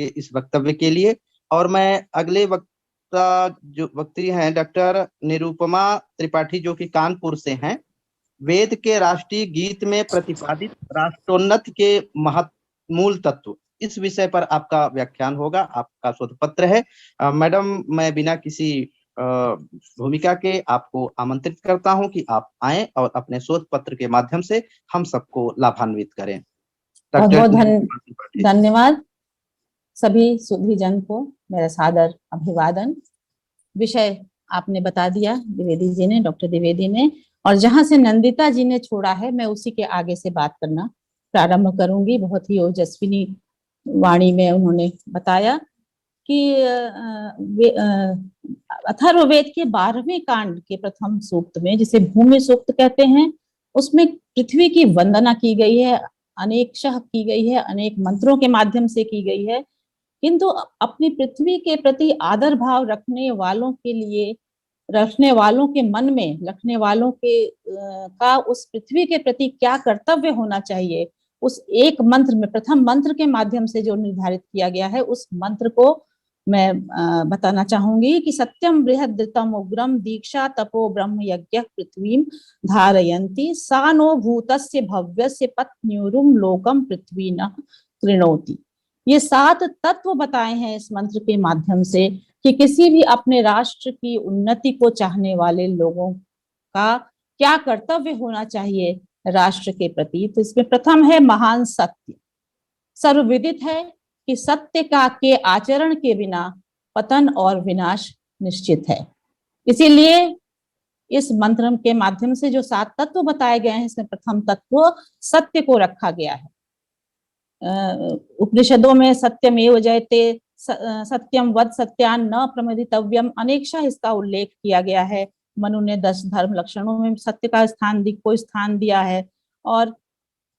आपके इस वक्तव्य के लिए। और मैं अगले वक्ता जो वक्त्री हैं डॉक्टर निरुपमा त्रिपाठी, जो कि कानपुर से हैं। वेद के राष्ट्रीय गीत में प्रतिपादित राष्ट्रोन्नति के मूल तत्व, इस विषय पर आपका व्याख्यान होगा। आपका शोध पत्र है। मैडम, मैं बिना किसी भूमिका के आपको आमंत्रित करता हूं कि आप आएं और अपने शोध पत्र के माध्यम से हम सबको लाभान्वित करें। बहुत बहुत धन्यवाद। सभी सुधी जन को मेरा सादर अभिवादन। विषय आपने बता दिया द्विवेदी जी ने, डॉक्टर द्विवेदी ने, और जहां से नंदिता जी ने छोड़ा है मैं उसी के आगे से बात करना प्रारंभ करूंगी। बहुत ही ओजस्विनी वाणी में उन्होंने बताया कि अथर्ववेद के 12वें कांड के प्रथम सूक्त में, जिसे भूमि सूक्त कहते हैं, उसमें पृथ्वी की वंदना की गई है, अनेकशः की गई है, अनेक मंत्रों के माध्यम से की गई है। किंतु अपनी पृथ्वी के प्रति आदर भाव रखने वालों के लिए, रखने वालों के मन में, रखने वालों के का उस पृथ्वी के प्रति क्या कर्तव्य होना चाहिए, उस एक मंत्र में, प्रथम मंत्र के माध्यम से जो निर्धारित किया गया है, उस मंत्र को मैं बताना चाहूंगी कि सत्यम बृहद्रतम उग्रम दीक्षा तपो ब्रह्म यज्ञ पृथ्वीम धारयन्ति सा नो भूतस्य भव्यस्य पत्न्युरुम लोकम पृथ्वी न कृणोति। ये 7 तत्व बताए हैं इस मंत्र के माध्यम से कि किसी भी अपने राष्ट्र की उन्नति को चाहने वाले लोगों का क्या कर्तव्य होना चाहिए राष्ट्र के प्रति। तो इसमें प्रथम है महान सत्य। सर्वविदित है कि सत्य के आचरण के बिना पतन और विनाश निश्चित है। इसीलिए इस मंत्र के माध्यम से जो 7 तत्व बताए गए हैं, इसमें प्रथम तत्व सत्य को रखा गया है। उपनिषदों में सत्यमेव जयते, सत्यम वद सत्यान न प्रमदितव्यम, अनेकशः इसका उल्लेख किया गया है। मनु ने 10 धर्म लक्षणों में सत्य का स्थान दिया है, और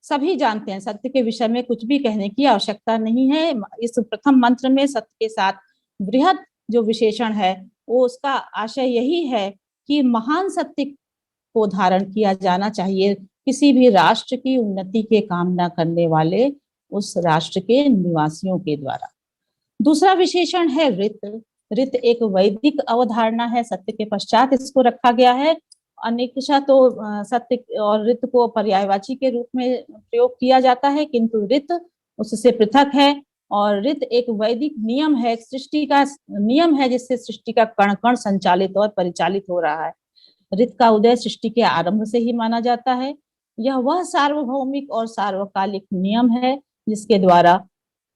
सभी जानते हैं सत्य के विषय में कुछ भी कहने की आवश्यकता नहीं है। इस प्रथम मंत्र में सत्य के साथ बृहद जो विशेषण है, वो उसका आशय यही है कि महान सत्य को धारण किया जाना चाहिए किसी भी राष्ट्र की उन्नति के कामना करने वाले उस राष्ट्र के निवासियों के द्वारा। दूसरा विशेषण है ऋत। ऋत एक वैदिक अवधारणा है, सत्य के पश्चात इसको रखा गया है। अनेकशः तो सत्य और ऋत को पर्यायवाची के रूप में प्रयोग किया जाता है, किंतु ऋत उससे पृथक है। और ऋत एक वैदिक नियम है, सृष्टि का नियम है, जिससे सृष्टि का कण कण संचालित और परिचालित हो रहा है। ऋत का उदय सृष्टि के आरंभ से ही माना जाता है। यह वह सार्वभौमिक और सार्वकालिक नियम है जिसके द्वारा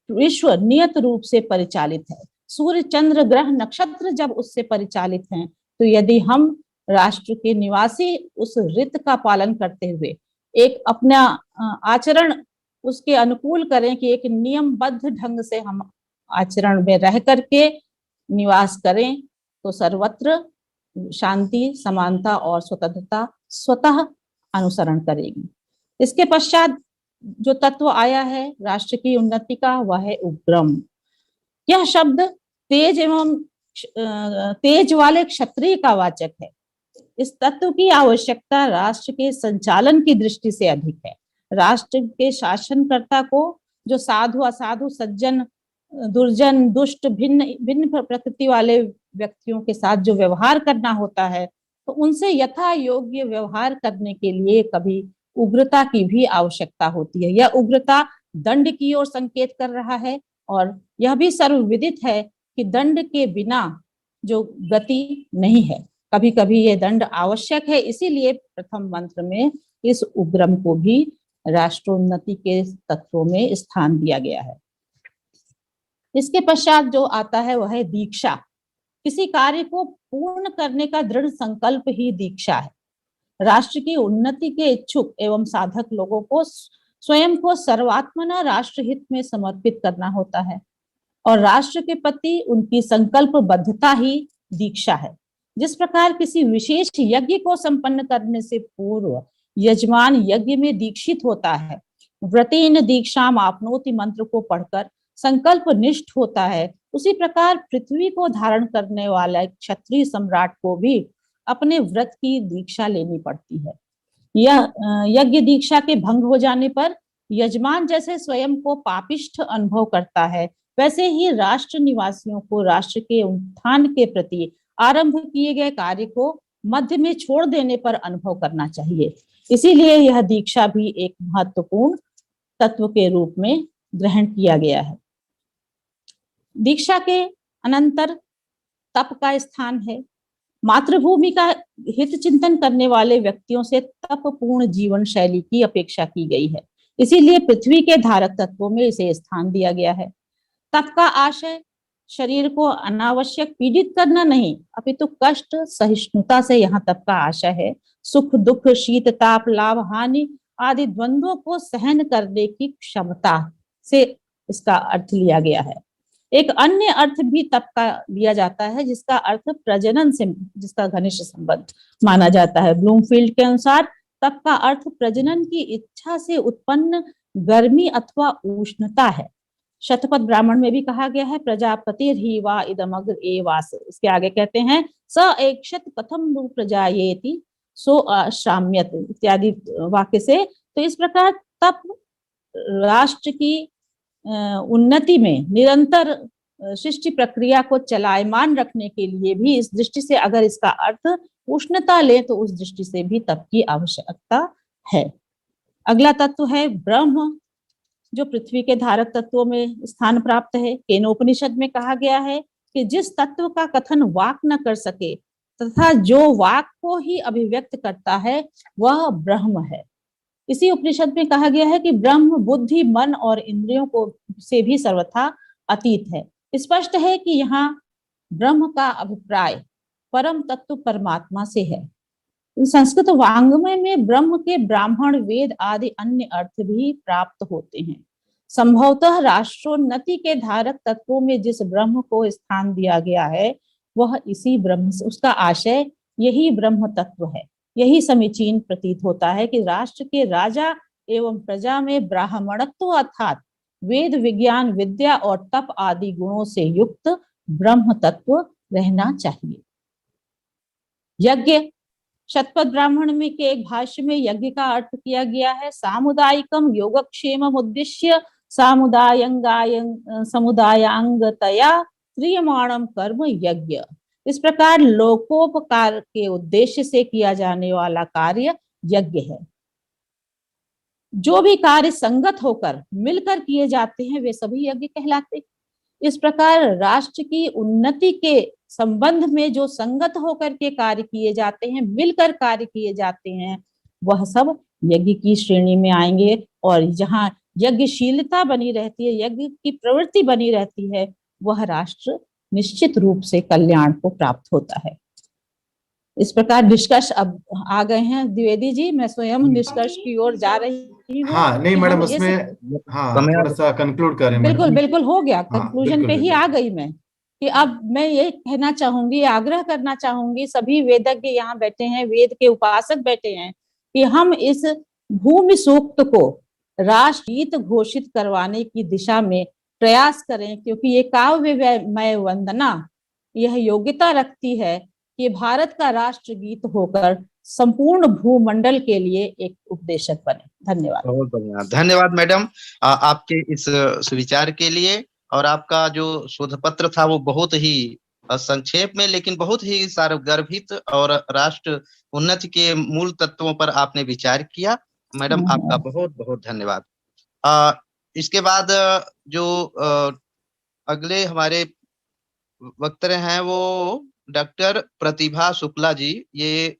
विश्व नियत रूप से परिचालित है। सूर्य, चंद्र, ग्रह, नक्षत्र जब उससे परिचालित हैं, तो यदि हम राष्ट्र के निवासी उस ऋत का पालन करते हुए एक अपना आचरण उसके अनुकूल करें कि एक नियमबद्ध ढंग से हम आचरण में रह करके निवास करें, तो सर्वत्र शांति, समानता और स्वतंत्रता स्वतः अनुसरण करेगी। इसके पश्चात जो तत्व आया है राष्ट्र की उन्नति का, वह है उग्रम। यह शब्द तेज वाले क्षत्रिय का वाचक है। इस तत्व की आवश्यकता राष्ट्र के संचालन की दृष्टि से अधिक है। राष्ट्र के शासनकर्ता को जो साधु, असाधु, सज्जन, दुर्जन, दुष्ट, भिन्न भिन्न प्रकृति वाले व्यक्तियों के साथ जो व्यवहार करना होता है, तो उनसे यथा योग्य व्यवहार करने के लिए कभी उग्रता की भी आवश्यकता होती है। यह उग्रता दंड की ओर संकेत कर रहा है, और यह भी सर्वविदित है कि दंड के बिना जो गति नहीं है, कभी कभी ये दंड आवश्यक है। इसीलिए प्रथम मंत्र में इस उग्रम को भी राष्ट्रोन्नति के तत्वों में स्थान दिया गया है। इसके पश्चात जो आता है वह है दीक्षा। किसी कार्य को पूर्ण करने का दृढ़ संकल्प ही दीक्षा है। राष्ट्र की उन्नति के इच्छुक एवं साधक लोगों को स्वयं को सर्वात्मना राष्ट्रहित में समर्पित करना होता है, और राष्ट्र के प्रति उनकी संकल्पबद्धता ही दीक्षा है। जिस प्रकार किसी विशेष यज्ञ को संपन्न करने से पूर्व यजमान यज्ञ में दीक्षित होता है, व्रतेन दीक्षाम आपनोति मंत्र को पढ़कर संकल्प निष्ठ होता है, उसी प्रकार पृथ्वी को धारण करने वाला क्षत्रिय सम्राट को भी अपने व्रत की दीक्षा लेनी पड़ती है। यह यज्ञ दीक्षा के भंग हो जाने पर यजमान जैसे स्वयं को पापिष्ठ अनुभव करता है, वैसे ही राष्ट्र निवासियों को राष्ट्र के उत्थान के प्रति आरंभ किए गए कार्य को मध्य में छोड़ देने पर अनुभव करना चाहिए। इसीलिए यह दीक्षा भी एक महत्वपूर्ण तत्व के रूप में ग्रहण किया गया है। दीक्षा के अनंतर तप का स्थान है। मातृभूमि का हित चिंतन करने वाले व्यक्तियों से तपपूर्ण जीवन शैली की अपेक्षा की गई है, इसीलिए पृथ्वी के धारक तत्वों में इसे स्थान दिया गया है। तप का आशय शरीर को अनावश्यक पीड़ित करना नहीं, अपितु कष्ट सहिष्णुता से यहाँ तप का आशय है। सुख दुख शीत ताप लाभ हानि आदि द्वंद्वों को सहन करने की क्षमता से इसका अर्थ लिया गया है। एक अन्य अर्थ भी तप का लिया जाता है, जिसका अर्थ प्रजनन से जिसका घनिष्ठ संबंध माना जाता है। ब्लूमफील्ड के अनुसार तप का अर्थ प्रजनन की इच्छा से उत्पन्न गर्मी अथवा उष्णता है। शतपथ ब्राह्मण में भी कहा गया है, प्रजापति ही वा इदमग्र एवास। इसके आगे कहते हैं, स एकशत कथम नु प्रजायेति सो अश्राम्यत इत्यादि वाक्य से। तो इस प्रकार तप राष्ट्र की उन्नति में निरंतर सृष्टि प्रक्रिया को चलायमान रखने के लिए भी, इस दृष्टि से अगर इसका अर्थ उष्णता ले तो उस दृष्टि से भी तप की आवश्यकता है। अगला तत्व है ब्रह्म, जो पृथ्वी के धारक तत्वों में स्थान प्राप्त है। केनोपनिषद में कहा गया है कि जिस तत्व का कथन वाक न कर सके तथा जो वाक को ही अभिव्यक्त करता है वह ब्रह्म है। इसी उपनिषद में कहा गया है कि ब्रह्म बुद्धि मन और इंद्रियों को से भी सर्वथा अतीत है। स्पष्ट है कि यहाँ ब्रह्म का अभिप्राय परम तत्व परमात्मा से है। संस्कृत वाङ्मय में ब्रह्म के ब्राह्मण वेद आदि अन्य अर्थ भी प्राप्त होते हैं। संभवतः राष्ट्रोन्नति के धारक तत्वों में जिस ब्रह्म को स्थान दिया गया है वह इसी ब्रह्म से, उसका आशय यही ब्रह्म तत्व है। यही समीचीन प्रतीत होता है कि राष्ट्र के राजा एवं प्रजा में ब्राह्मणत्व अर्थात वेद विज्ञान विद्या और तप आदि गुणों से युक्त ब्रह्म तत्व रहना चाहिए। यज्ञ, शतपथ ब्राह्मण में के एक भाष्य में यज्ञ का अर्थ किया गया है सामुदायिकम योगक्षेमम उद्देश्य समुदायांगतया क्रियमाणम कर्म यज्ञ। इस प्रकार लोकोपकार के उद्देश्य से किया जाने वाला कार्य यज्ञ है। जो भी कार्य संगत होकर मिलकर किए जाते हैं वे सभी यज्ञ कहलाते हैं। इस प्रकार राष्ट्र की उन्नति के संबंध में जो संगत होकर के कार्य किए जाते हैं, मिलकर कार्य किए जाते हैं, वह सब यज्ञ की श्रेणी में आएंगे। और जहाँ यज्ञशीलता बनी रहती है, यज्ञ की प्रवृत्ति बनी रहती है, वह राष्ट्र निश्चित रूप से कल्याण को प्राप्त होता है। इस प्रकार निष्कर्ष अब आ गए हैं द्विवेदी जी। मैं स्वयं निष्कर्ष की ओर जा रही हूँ। हाँ नहीं मैडम, उसमें हाँ थोड़ा सा कंक्लूड करें। बिल्कुल बिल्कुल हो गया, कंक्लूजन पे ही आ गई मैं कि अब मैं ये कहना चाहूंगी, आग्रह करना चाहूंगी, सभी वेदज्ञ यहाँ बैठे हैं, वेद के उपासक बैठे हैं, कि हम इस भूमि सूक्त को राष्ट्रगीत घोषित करवाने की दिशा में प्रयास करें, क्योंकि ये काव्यमय वंदना यह योग्यता रखती है कि भारत का राष्ट्रगीत होकर संपूर्ण भूमंडल के लिए एक उपदेशक बने। धन्यवाद। बहुत बढ़िया, धन्यवाद मैडम आपके इस सुविचार के लिए। और आपका जो शोध पत्र था वो बहुत ही संक्षेप में लेकिन बहुत ही सारगर्भित और राष्ट्र उन्नति के मूल तत्वों पर आपने विचार किया। मैडम आपका बहुत बहुत धन्यवाद। इसके बाद जो अगले हमारे वक्तव्य हैं वो डॉक्टर प्रतिभा शुक्ला जी। ये